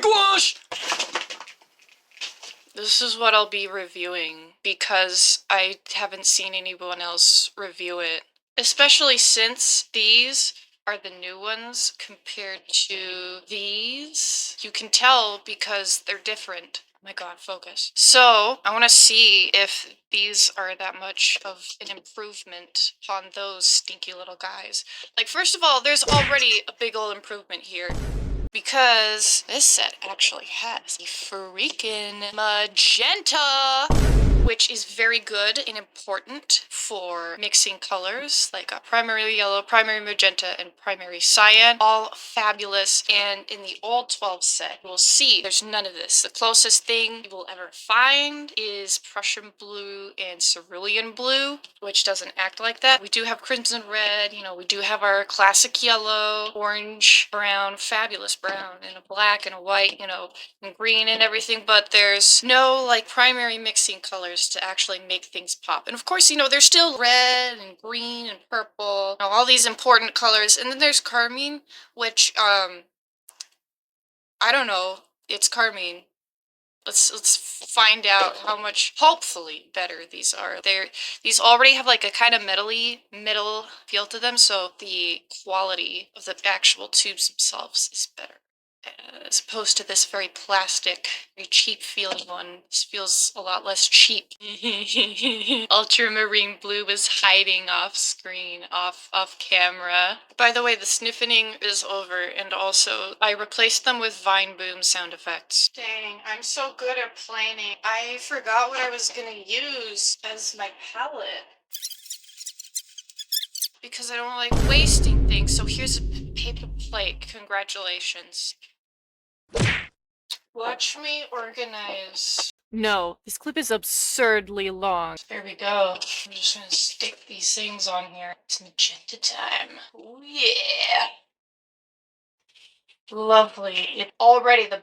gouache! This is what I'll be reviewing because I haven't seen anyone else review it. Especially since these are the new ones compared to these. You can tell because they're different. Oh my god, focus. So, I want to see if these are that much of an improvement on those stinky little guys. Like, first of all, there's already a big ol' improvement here. Because this set actually has a freaking magenta, which is very good and important for mixing colors, like primary yellow, primary magenta, and primary cyan. All fabulous, and in the old 12 set, we'll see there's none of this. The closest thing you will ever find is Prussian blue and cerulean blue, which doesn't act like that. We do have crimson red, you know, we do have our classic yellow, orange, brown, fabulous brown, and a black and a white, you know, and green and everything, but there's no like primary mixing colors to actually make things pop. And of course, you know, there's still red and green and purple, you know, all these important colors. And then there's carmine, which I don't know, it's carmine. Let's find out how much, hopefully, better these are. These already have like a kind of metally middle feel to them, so the quality of the actual tubes themselves is better. As opposed to this very plastic, very cheap feeling one. This feels a lot less cheap. Ultramarine blue is hiding off screen, off camera. By the way, the sniffing is over, and also I replaced them with Vine Boom sound effects. Dang, I'm so good at planning. I forgot what I was gonna use as my palette. Because I don't like wasting things, so here's a paper plate. Congratulations. Watch me organize. No, this clip is absurdly long. There we go. I'm just gonna stick these things on here. It's magenta time. Oh yeah. Lovely. It already the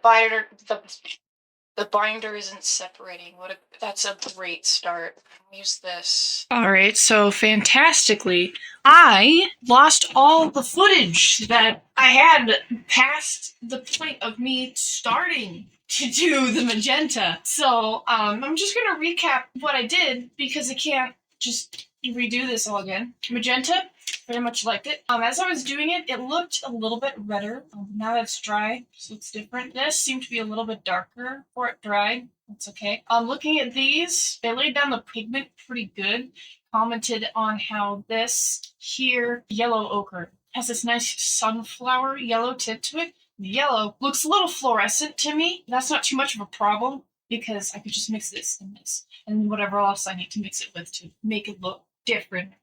binder isn't separating. That's a great start. Use this. Alright, so fantastically, I lost all the footage that I had past the point of me starting to do the magenta. So, I'm just gonna recap what I did because I can't just redo this all again. Magenta, very much liked it. As I was doing it, it looked a little bit redder. Now that it's dry, so it's different. This seemed to be a little bit darker before it dried. That's okay. Looking at these, they laid down the pigment pretty good. Commented on how this here, yellow ochre, has this nice sunflower yellow tint to it. The yellow looks a little fluorescent to me. That's not too much of a problem because I could just mix this and this and whatever else I need to mix it with to make it look different.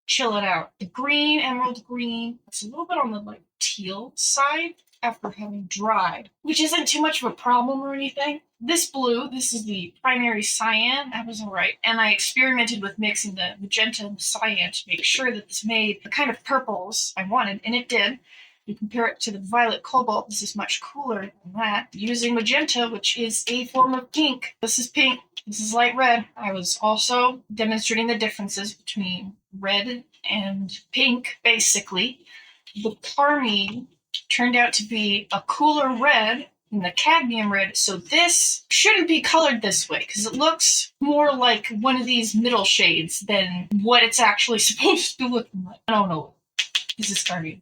Chill it out. The green, emerald green, it's a little bit on the like teal side after having dried, which isn't too much of a problem or anything. This blue, this is the primary cyan, that was alright. And I experimented with mixing the magenta and the cyan to make sure that this made the kind of purples I wanted, and it did. You compare it to the violet cobalt, this is much cooler than that. Using magenta, which is a form of pink. This is pink, this is light red. I was also demonstrating the differences between red and pink, basically. The carmine turned out to be a cooler red than the cadmium red, so this shouldn't be colored this way, because it looks more like one of these middle shades than what it's actually supposed to be looking like. I don't know. This is carmine.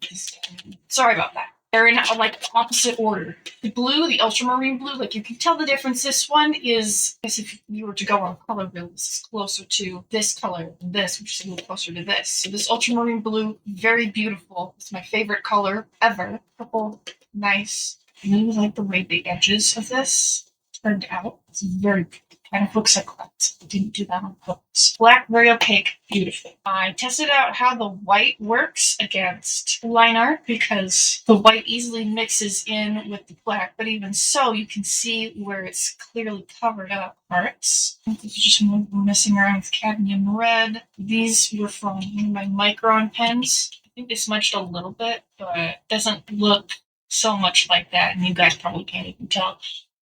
Sorry about that. They're in like opposite order. The blue, the ultramarine blue, like you can tell the difference. This one is, I guess if you were to go on color wheel, this is closer to this color than this, which is a little closer to this. So this ultramarine blue, very beautiful. It's my favorite color ever. Purple, nice. I really like the way the edges of this turned out. It's very pretty. Kind of looks like that. I didn't do that on purpose. Black, very opaque, beautiful. I tested out how the white works against line art because the white easily mixes in with the black, but even so, you can see where it's clearly covered up parts. I think it's just messing around with cadmium red. These were from one of my Micron pens. I think they smudged a little bit, but it doesn't look so much like that, and you guys probably can't even tell.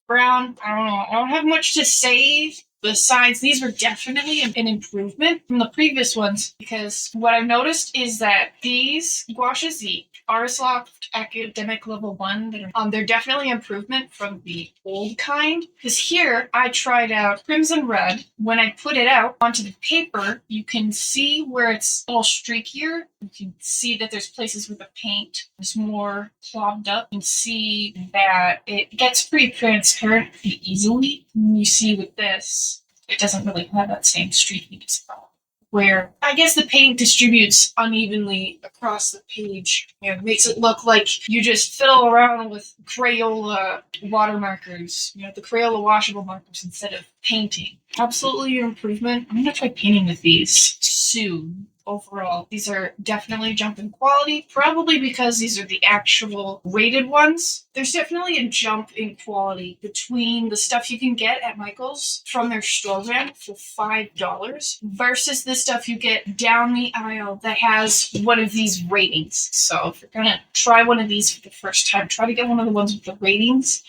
Brown, I don't know. I don't have much to say the sides, these were definitely an improvement from the previous ones, because what I've noticed is that these gouaches, the Artist Loft Academic Level 1, they're definitely improvement from the old kind. Because here, I tried out Crimson Red. When I put it out onto the paper, you can see where it's a little streakier. You can see that there's places where the paint is more clogged up. You can see that it gets pretty transparent pretty easily. And you see with this, it doesn't really have that same streakiness problem. Where I guess the paint distributes unevenly across the page. It makes it look like you just fiddle around with Crayola water markers, the Crayola washable markers instead of painting. Absolutely an improvement. I'm gonna try painting with these soon. Overall, these are definitely a jump in quality, probably because these are the actual rated ones. There's definitely a jump in quality between the stuff you can get at Michael's from their store brand for $5 versus the stuff you get down the aisle that has one of these ratings. So if you're gonna try one of these for the first time, try to get one of the ones with the ratings.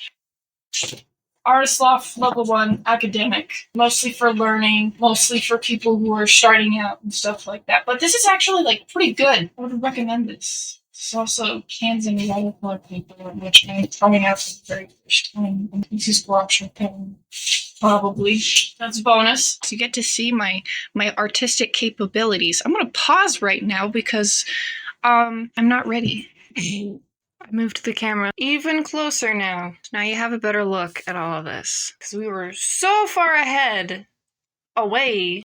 Artist Loft Level 1 Academic, mostly for learning, mostly for people who are starting out and stuff like that. But this is actually pretty good. I would recommend this. It's also cans and watercolor paper, which I'm trying out for the very first time. And this is Gouache pen, probably. That's a bonus. So you get to see my artistic capabilities. I'm gonna pause right now because I'm not ready. I moved the camera even closer now. Now you have a better look at all of this. Because we were so far ahead. Away.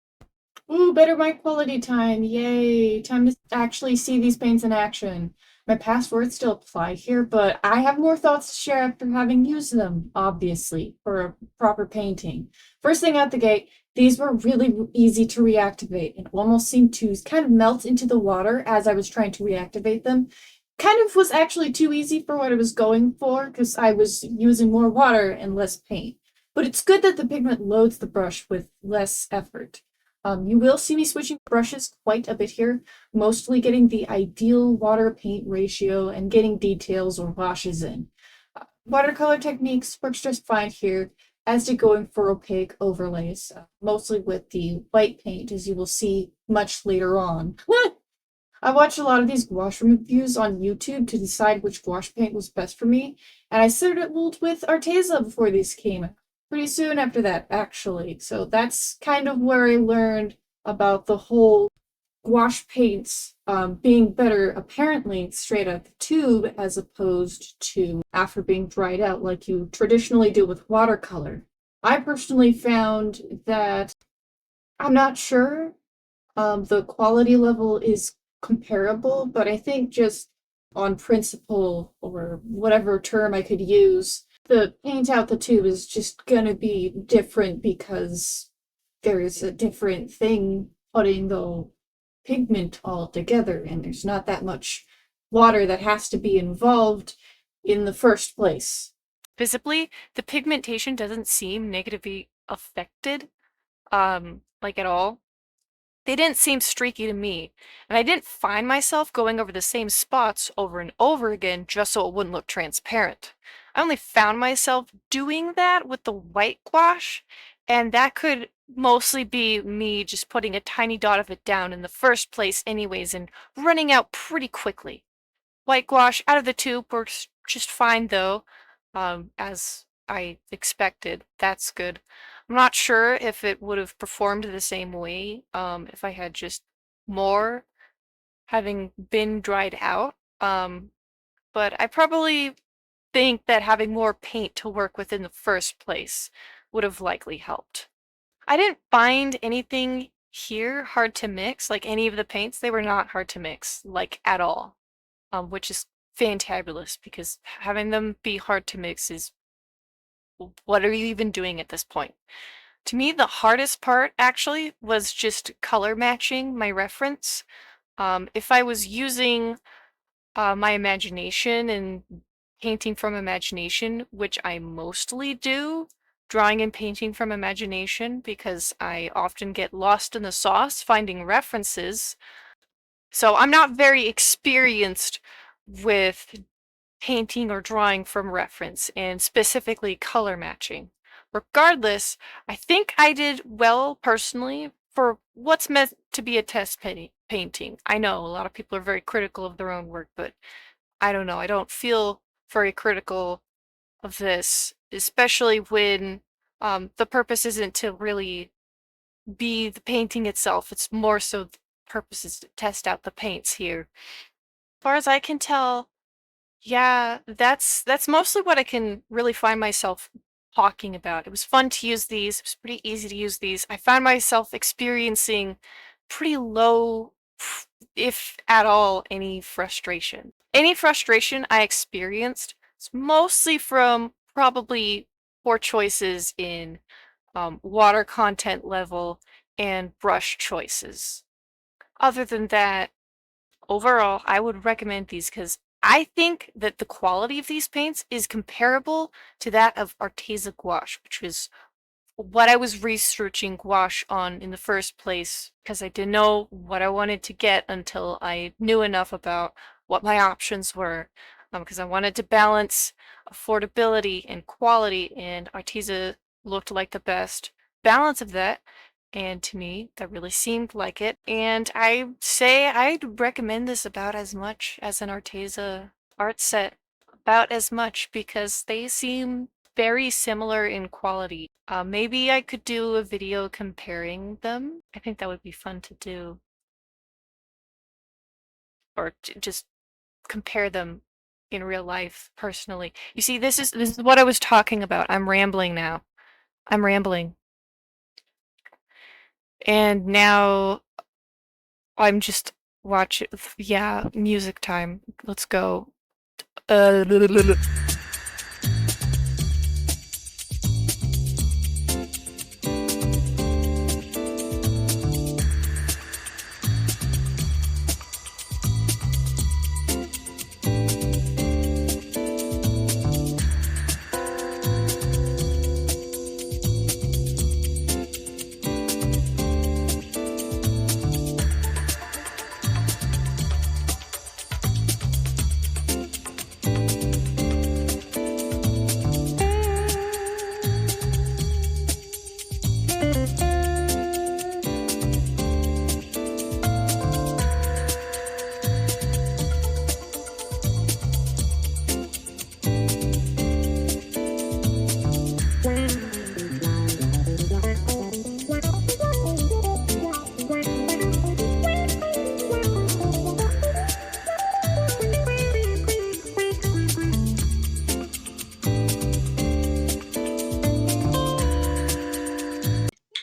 Ooh, better mic quality time. Yay. Time to actually see these paints in action. My passwords still apply here, but I have more thoughts to share after having used them, obviously, for a proper painting. First thing out the gate, these were really easy to reactivate and almost seemed to kind of melt into the water as I was trying to reactivate them. Kind of was actually too easy for what I was going for because I was using more water and less paint. But it's good that the pigment loads the brush with less effort. You will see me switching brushes quite a bit here, mostly getting the ideal water paint ratio and getting details or washes in. Watercolor techniques works just fine here, as to going for opaque overlays, mostly with the white paint, as you will see much later on. I watched a lot of these gouache reviews on YouTube to decide which gouache paint was best for me, and I settled with Arteza before these came out. Pretty soon after that, actually. So that's kind of where I learned about the whole gouache paints being better, apparently, straight out the tube as opposed to after being dried out like you traditionally do with watercolor. I personally found that I'm not sure the quality level is comparable, but I think just on principle or whatever term I could use, the paint out the tube is just gonna be different because there's a different thing putting the pigment all together, and there's not that much water that has to be involved in the first place. Visibly, the pigmentation doesn't seem negatively affected, at all. They didn't seem streaky to me, and I didn't find myself going over the same spots over and over again just so it wouldn't look transparent. I only found myself doing that with the white gouache, and that could mostly be me just putting a tiny dot of it down in the first place anyways and running out pretty quickly. White gouache out of the tube works just fine though, as I expected. That's good. I'm not sure if it would have performed the same way if I had just more having been dried out. But I probably think that having more paint to work with in the first place would have likely helped. I didn't find anything here hard to mix, like any of the paints. They were not hard to mix, like at all, which is fantabulous because having them be hard to mix is what are you even doing at this point? To me, the hardest part actually was just color matching my reference. If I was using my imagination and painting from imagination, which I mostly do, drawing and painting from imagination, because I often get lost in the sauce finding references. So I'm not very experienced with painting or drawing from reference, and specifically color matching. Regardless, I think I did well personally for what's meant to be a test painting. I know a lot of people are very critical of their own work, but I don't know. I don't feel very critical of this, especially when the purpose isn't to really be the painting itself. It's more so the purpose is to test out the paints here. As far as I can tell, yeah, that's mostly what I can really find myself talking about. It was fun to use these. It was pretty easy to use these. I found myself experiencing pretty low, if at all, any frustration. Any frustration I experienced is mostly from probably poor choices in water content level and brush choices. Other than that, overall, I would recommend these because I think that the quality of these paints is comparable to that of Arteza Gouache, which was what I was researching gouache on in the first place because I didn't know what I wanted to get until I knew enough about what my options were. Because I wanted to balance affordability and quality, and Arteza looked like the best balance of that. And to me, that really seemed like it. And I say I'd recommend this about as much as an Arteza art set. About as much because they seem very similar in quality. Maybe I could do a video comparing them. I think that would be fun to do. Or just compare them in real life personally. You see, this is what I was talking about. I'm rambling now. I'm rambling. And now I'm just watching. Yeah, music time. Let's go.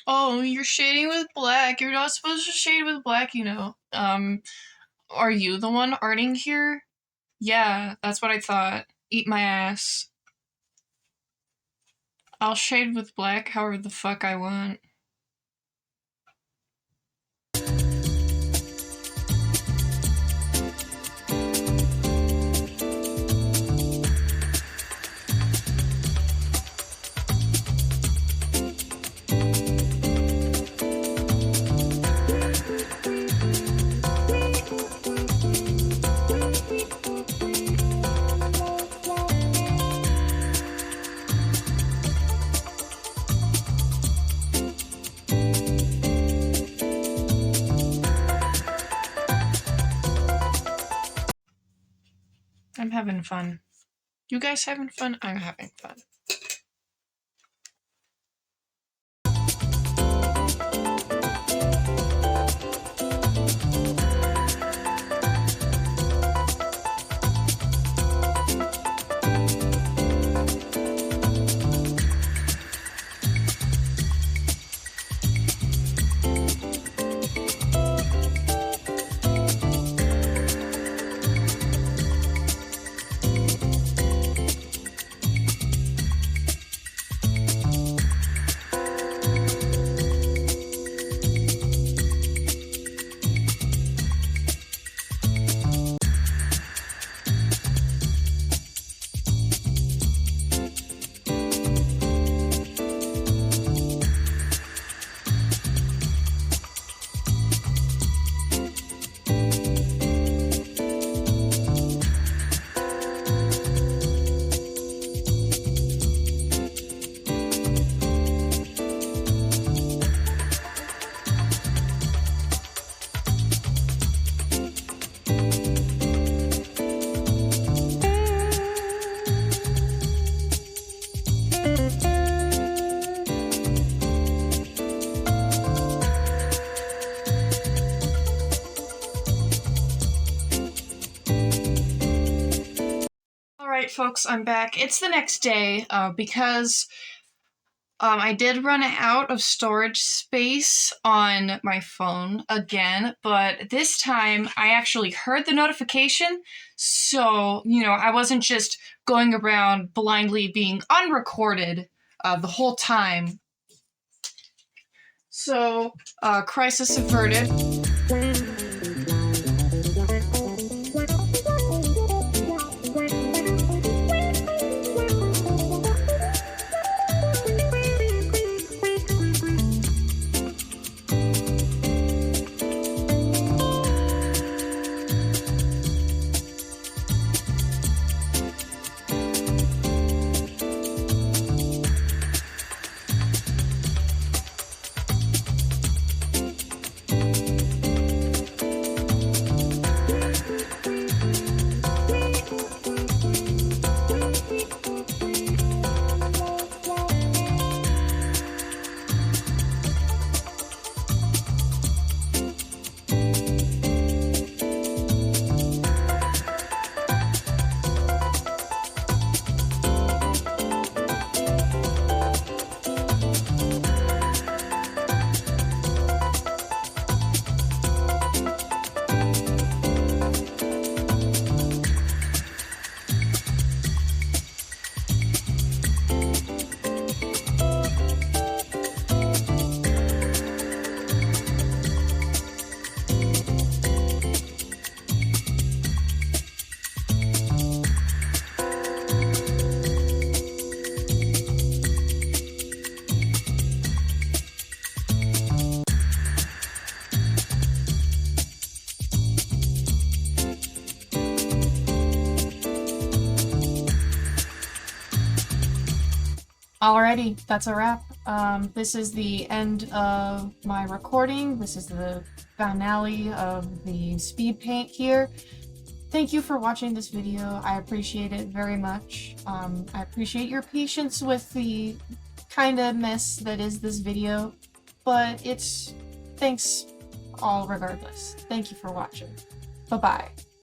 Oh, you're shading with black. You're not supposed to shade with black, you know. Are you the one arting here? Yeah, that's what I thought. Eat my ass. I'll shade with black however the fuck I want. I'm having fun. You guys having fun? I'm having fun. folks, I'm back. It's the next day because I did run out of storage space on my phone again, but this time I actually heard the notification, so, I wasn't just going around blindly being unrecorded the whole time. So, crisis averted. Alrighty, that's a wrap. This is the end of my recording. This is the finale of the speed paint here. Thank you for watching this video. I appreciate it very much. I appreciate your patience with the kind of mess that is this video, but thanks all regardless. Thank you for watching. Bye-bye.